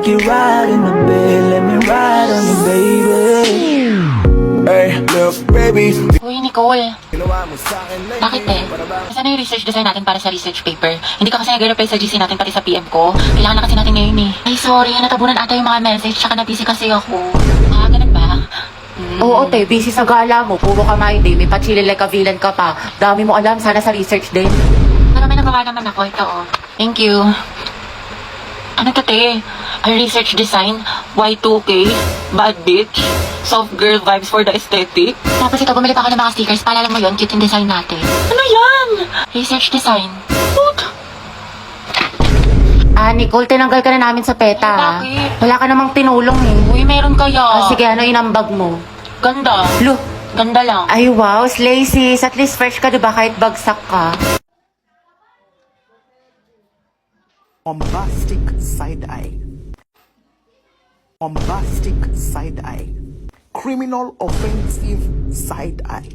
take you right in the bed, let me ride on you, baby. Hey, look, baby. Uy, Nicole. Bakit Kasi na yung research design natin para sa research paper? Hindi ka kasi nag-reply sa GC natin pati sa PM ko. Kailangan na kasi natin ngayon eh. Ay, sorry. Natabunan ata yung mga message tsaka na-busy kasi ako. Ah, ganun ba? Oo, te, busy sa gala mo. Puro ka hindi. May pa-chili like a villain ka pa. Dami mo alam. Sana sa research din. Pero may nagawa naman ako. Ito, oh. Thank you. Ano to, te? A research design? Y2K? Bad bitch? Soft girl vibes for the aesthetic? Tapos ito, bumili pa ako ng mga stickers. Paalala mo yun, cute yung design natin. Ano yan? Research design. What? Ah, Nicole, tinanggal ka na namin sa PETA. Bakit? Wala ka namang tinulong eh. Uy, meron kaya. Sige, ano inambag mo? Ganda. Look. Ganda lang. Ay, wow, slay sis. At least fresh ka, diba? Kahit bagsak ka. Bombastic side eye. Bombastic side eye. Criminal offensive side eye.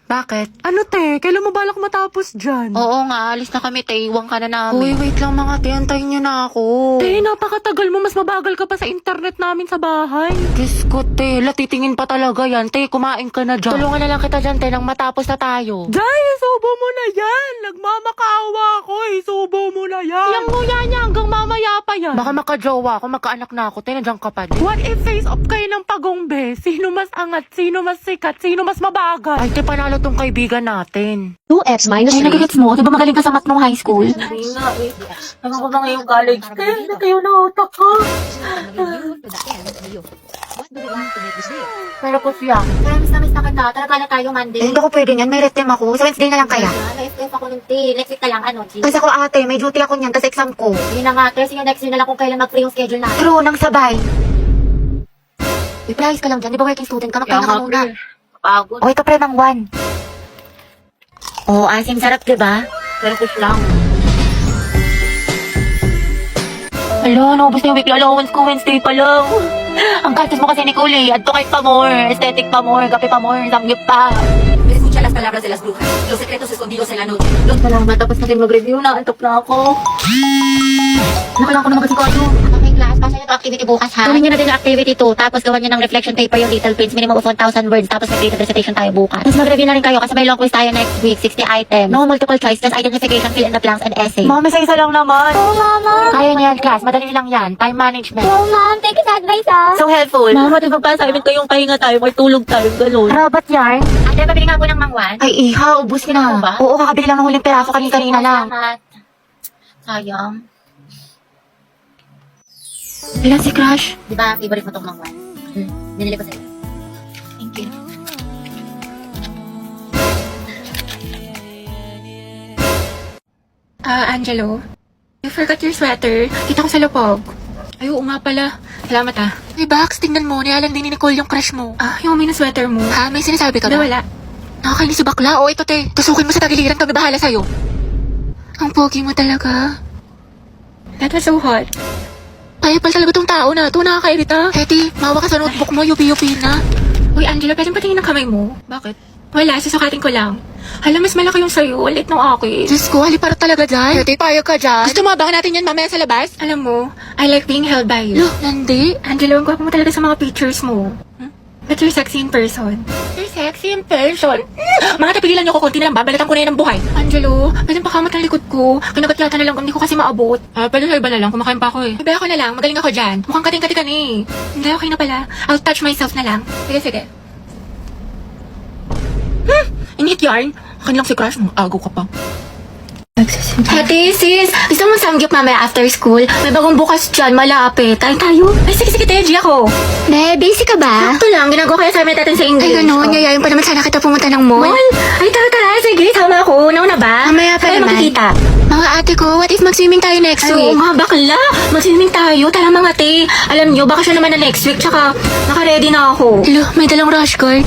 Bakit? Ano te? Kailan mo balak matapos dyan? Oo nga, alis na kami, te. Iwan ka na namin. Uy, wait lang mga te. Antayin niyo na ako. Te, napakatagal mo. Mas mabagal ka pa sa internet namin sa bahay. Diyos ko, te. Latitingin pa talaga yan. Te, kumain ka na dyan. Tulungan na lang kita dyan, te, nang matapos na tayo. Jai, isubo mo na yan. Nagmamakaawa ako. Isubo mo na yan. Yang nguya niya hanggang mamaya pa yan. Baka makajowa ako, magkaanak na ako. Te, nandiyan ka pa din. What if face off kayo ng pagongbe? Sino mas angat? Sino mas sikat? Sino mas mabagal? Ay, te, panalo tong kaibigan natin. 2x minus Ay, 3. nagigits mo? Di ba magaling ka sa math nung high school? Hindi nga eh. Naman ko ba ngayong college? Te, na kayo na utak ko. Pero po siya. Kaya miss na kita. Talaga na tayo Monday. Eh, hindi ko pwede yan. May retem ako. Sa Wednesday na lang kaya. Na-FF ako ng tea. Next week na lang, ano, G. Kasi ako ate, may duty ako niyan. Tapos exam ko. Yun na nga, kasi yung next week na lang kung kailan mag-free yung schedule natin. True, nang sabay. May ka lang dyan. Di ba working student ka? Magpahinga ka muna. Pagod. O, ito pre, ng 1. Oh, asim sarap, diba? Pero push lang. Hala, naubos na yung weekly allowance ko. Wednesday pa lang. Ang gastos mo kasi, Nicole, eh. Adto kahit pa more. Aesthetic pa more. Kape pa more. Samgyup pa. Escucha las palabras de las brujas. Los secretos escondidos en la noche. Salamat. Tapos natin mag-review na. Antok na ako. Nakailangan ko na mag-asikaso. Okay, class. Pasa nyo to activity bukas, ha? Gawin nyo na din yung activity 2. Tapos gawan nyo ng reflection paper yung little prints. Minimum of 1,000 words. Tapos mag-creative recitation tayo bukas. Tapos mag-review na rin kayo kasi may long quiz tayo next week. 60 items. No multiple choice. Just identification, fill in the blanks, and essay. Mami, sa isa lang naman. Oh, mama. Kaya niya yan, class. Madali lang yan. Time management. Oh, mom. Thank you sa advice, ha? So helpful. Mama, di ba pa sa amin kayong pahinga tayo? May tulog tayo. Ganun. Robot yarn. Ate, pabili nga po ng mangwan. Ay, iha. Ubus ka na. Ano ba? Oo, kakabili lang ng huling peraso kanina lang. Salamat. Sayang. Ilan si Crush? Di ba, favorite mo tong mangwan? Binili ko sa'yo. Thank you. Angelo, you forgot your sweater. Kita ko sa lupog. Ay, oo nga pala. Salamat ah. Hey, Bax, tingnan mo. Nialang din ni Nicole yung crush mo. Yung may na sweater mo. Ha? May sinasabi ka Hindi, ba? wala. Nakakainis si bakla. O, ito te. Tusukin mo sa tagiliran. Kami bahala sa'yo. Ang pogi mo talaga. That was so hot. Kaya pala talaga tong tao na ito. Nakakairita. Hetty, mawa ka sa notebook mo. Yupi-yupi na. Uy, Angelo, pwedeng patingin ng kamay mo? Bakit? Wala, susukatin ko lang. Hala, mas malaki yung sa'yo. Walit nung akin. Diyos ko, halipara talaga dyan. Hetty, payag ka dyan. Gusto mo abangan natin yan mamaya sa labas? Alam mo, I like being held by you. Look, Nandi. Angelo, ang gwapo mo talaga sa mga pictures mo. But you're sexy in person. You're sexy in person. Mga tapigilan niyo ko, konti na lang. Babalatan ko na yan ng buhay. Angelo, pwedeng pakamat ng likod ko. Kinagat yata na lang, hindi ko kasi maabot. Pwede sa iba na lang. Kumakain pa ako eh. Bebe ako na lang, magaling ako dyan. Mukhang kating-kati ka na eh. Hindi, okay na pala. I'll touch myself na lang. Sige, sige. Init yarn. Akin lang si Crush mo. Agaw ka pa. Ate, sis, gusto mo samgyup mamaya after school? May bagong bukas dyan, malapit. Ay, tayo. Ay, sige, Teji ako. Ne, basic ka ba? Ito lang, ginagawa kaya sa amin natin sa English. Ay, gano'n. Yayayin pa naman sana kita pumunta ng mall. Ay, tara. Sige, tama ako. Nauna ba? Mamaya pa Tayo naman. makikita. Mga ate ko, what if mag-swimming tayo next Ay, oo week? nga, bakla. Mag-swimming tayo. Tara mga te. Alam nyo, bakasyon naman na next week. Tsaka, naka-ready na ako. Hello, may dalang rush guard.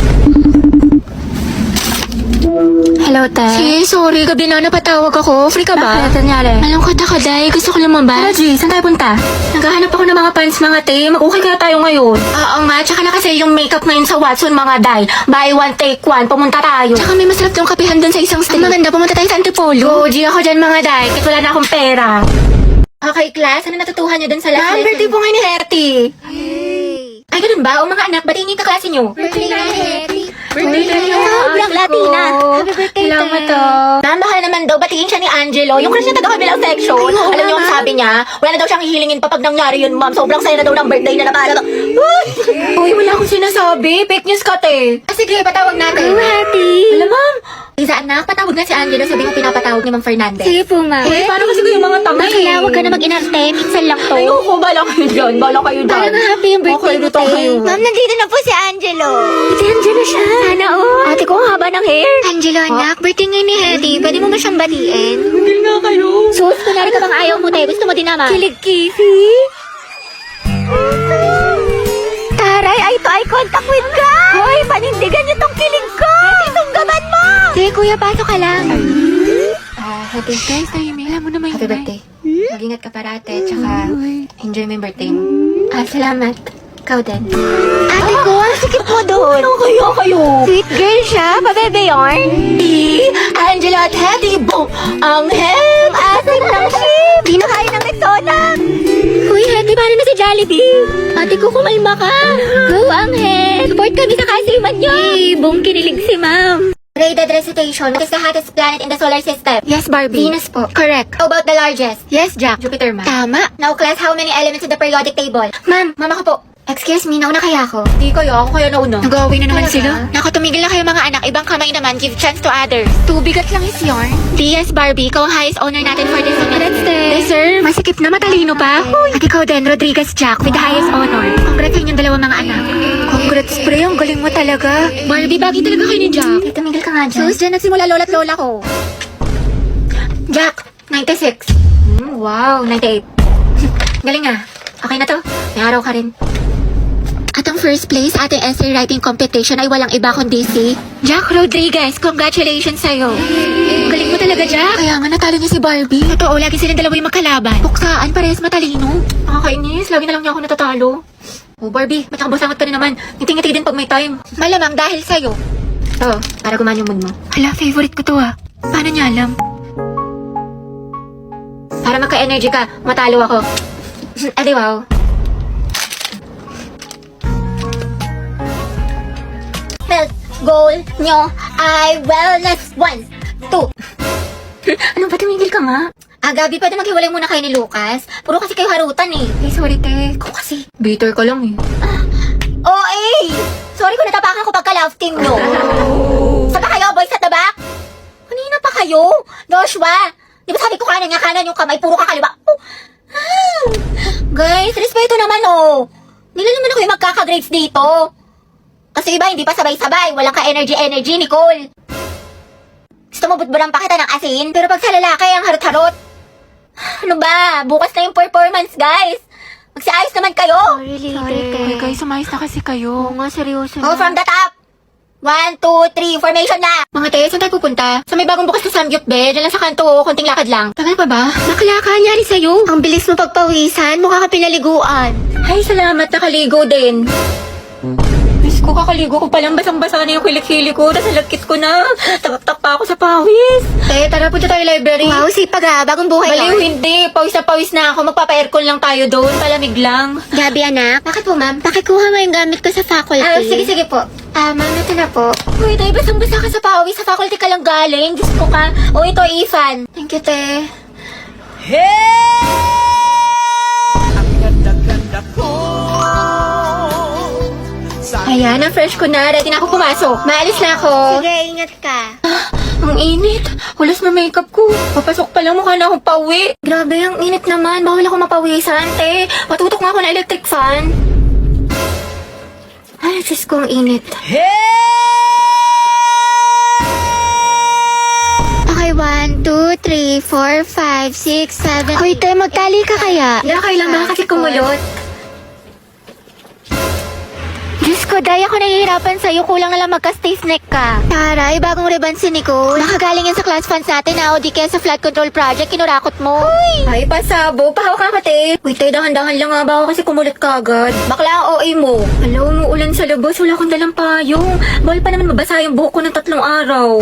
Hello, Tay. Sis, sorry. Gabi na napatawag ako. Free ka ba? Bakit? Nangyari? Malungkot ako, Day. Gusto ko lumabas. G, saan tayo punta? Naghahanap ako ng mga pants, mga te. Mag-okay kaya tayo ngayon. Oo nga, tsaka na kasi yung makeup ngayon sa Watson, mga Day. Buy one, take one. Pumunta tayo. Tsaka may masarap yung kapihan dun sa isang street. Ang maganda, pumunta tayo sa Antipolo. Go, G, ako dyan, mga Day. Kahit wala na akong pera. Okay, class. Ano natutuhan niyo dun sa last Ma'am, lesson? birthday po ngayon ni Hetty. Ay, ganun ba? O mga anak, batiin niyo yung kaklase niyo. Birthday na Hetty. Birthday na niya. Sobrang Latina. Happy birthday, Salamat Te. Ma'am, baka naman daw batiin siya ni Angelo. Yung crush niya taga-kabilang section. Alam niyo ang sabi niya, wala na daw siyang hihilingin pa pag nangyari yun, ma'am. Sobrang saya na daw ng birthday na napala. Uy, wala akong sinasabi. Fake news ka, te. Sige, patawag natin. Alam, ma'am. Liza, anak, patawag na si Angelo. Sabi mo pinapatawag ni Ma'am Fernandez. Sige po, ma'am. Eh, paano kasi ko yung mga tanga Kaya huwag ka na mag-inarte. Minsan lang to. Ayoko, bala kayo dyan. Bala kayo dyan. Parang happy yung birthday Okay, mo, luto te. kayo. Ma'am, nandito na po si Angelo. Si Angelo siya. Sana all. Ate ko, ang haba ng hair. Angelo, anak, birthday ngayon ni Hetty. Pwede mo ba siyang batiin? Hindi nga kayo. Sus, kunwari ka bang ayaw mo, te. Gusto mo din naman. Kilig, Kisi. Taray, eye to eye contact with ka. Hoy, panindigan niyo tong kilig ko. Itong gaban mo. Sige, kuya, pasok ka lang. Happy birthday. Guys, tayo, alam mo naman Happy yun. birthday. Mag-ingat ka parate, tsaka enjoy mo yung birthday mo. Salamat. Ikaw din. Ate ko, ang sikip mo doon. Ano kayo? Sweet girl siya, pabebe yarn. Angelo at Hetty, boom! Ang hem! Asim ng ship. Di na kaya ng Rexona. Uy, Hetty, paano na si Jollibee? Ate ko, kumalma ka. Go, Angel. Support kami sa kasiman niyo. Boom, kinilig si ma'am. Graded recitation. What is the hottest planet in the solar system? Yes, Barbie. Venus po. Correct. How about the largest? Yes, Jack. Jupiter, ma'am. Tama. Now, class, how many elements in the periodic table? Ma'am, Mama ko po. excuse me, nauna kaya ako. Di kayo, ako kaya nauna. Nag-away na naman Talaga? sila. Naku, tumigil na kayo mga anak. Ibang kamay naman. Give chance to others. Tubigat lang is yarn. DS Barbie, ikaw ang highest honor natin for this semester. Yes, sir. Masikip na matalino pa. At ikaw din, Rodriguez Jack, with the highest honor. Congrats sa inyong dalawang mga anak. Congrats, pre. Ang galing mo talaga. Barbie, bagay talaga kayo ni Jack. Tumigil ka nga dyan. Sus, dyan nagsimula lola't lola ko. Jack, 96. Wow, 98. Galing ah. Okay na to. May araw ka rin. At ang first place sa ating essay writing competition ay walang iba kundi si Jack Rodriguez. Congratulations sa'yo. Galing mo talaga, Jack. Kaya nga natalo niya si Barbie. Totoo, lagi silang dalawa yung magkalaban. Puksaan, parehas matalino. Nakakainis. Lagi na lang niya ako natatalo. Oh, Barbie, ba't nakabasangot ka na naman? Ngiti-ngiti din pag may time. Malamang dahil sa'yo. Oo, para gumana yung mood mo. Hala, favorite ko to ah. Paano niya alam? Para magka-energy ka, matalo ako. Adi wow. Health goal nyo ay wellness 1, 2. Ano ba, tumigil ka nga? Gabi, pwede maghiwalay muna kayo ni Lucas. Puro kasi kayo harutan eh. Eh, sorry te. Ikaw kasi. Bitter ka lang eh. Oh, eh! Sorry kung natapakan ko pagka-love team nyo. Saan pa kayo, boys at the back? Kanina pa kayo? Joshua! Di ba sabi ko kanan nga kanan yung kamay, puro kakaliwa. Oh. Guys, respeto naman oh. Nila naman ako yung magkaka-grades dito. Kasi iba, hindi pa sabay-sabay. Walang ka-energy, Nicole. Gusto mo butburan pa kita ng asin? Pero pag sa lalaki, ang harot-harot. Ano ba? Bukas na yung performance, guys. Magsiayos naman kayo. Sorry te. Uy, guys, sumayos na kasi kayo. Oo nga, seryoso Go na. from the top. 1, 2, 3, formation na. Mga te, saan tayo pupunta? Sa may bagong bukas na Samgyup, be. Diyan lang sa kanto, konting lakad lang. Tagal pa ba? Bakla ka, nyari sa'yo. Ang bilis mo pagpawisan, mukha ka pinaliguan. Ay, salamat, nakaligo din. Diyos ko, kakaligo ko palang basang-basa na yung kilik-hili ko. Tapos nalagkit ko na. Tagaktak pa ako sa pawis. Eh, tara, punta tayo library. Wow, sipag ah, bagong buhay Baliw, ah. hindi. Pawis na pawis na ako. Magpapa-aircon lang tayo doon. Palamig lang. Gabi anak. Bakit po, ma'am? Pakikuha mo yung gamit ko sa faculty. Sige po. Ma'am, ito na po. Uy, tayo, basang-basa ka sa pawis. Sa faculty ka lang galing. Diyos ko ka. O, ito, Ethan. Thank you, te. Ayan, ang fresh ko na. Ready na ako pumasok. Maalis na ako. Sige, ingat ka. Ang init. Hulas na makeup ko. Papasok pa lang, mukha na akong pauwi. Grabe, ang init naman. Bawal ako mapawisan, te. Patutok nga ako ng electric fan. Ay, Diyos ko, ang init. Okay, 1, 2, 3, 4, 5, 6, 7. Hoy, te, magtali ka kaya? Hindi na kailangan kasi kumulot. Diyos ko, dahil ako nahihirapan sa'yo, kulang na lang magka-stiff neck ka. Taray, bagong ribbon si Nicole. Baka galing yan sa class funds natin na o di kaya sa flood control project, kinurakot mo. Uy! Ay, pasabo. Pahawakan ka, te. Uy, te, dahan-dahan lang nga. Baka kasi kumulit ka agad. Bakla ang OA mo. Alam mo, ulan sa labas. Wala akong dalang payong. Bawal pa naman mabasa yung buhok ko ng 3 araw.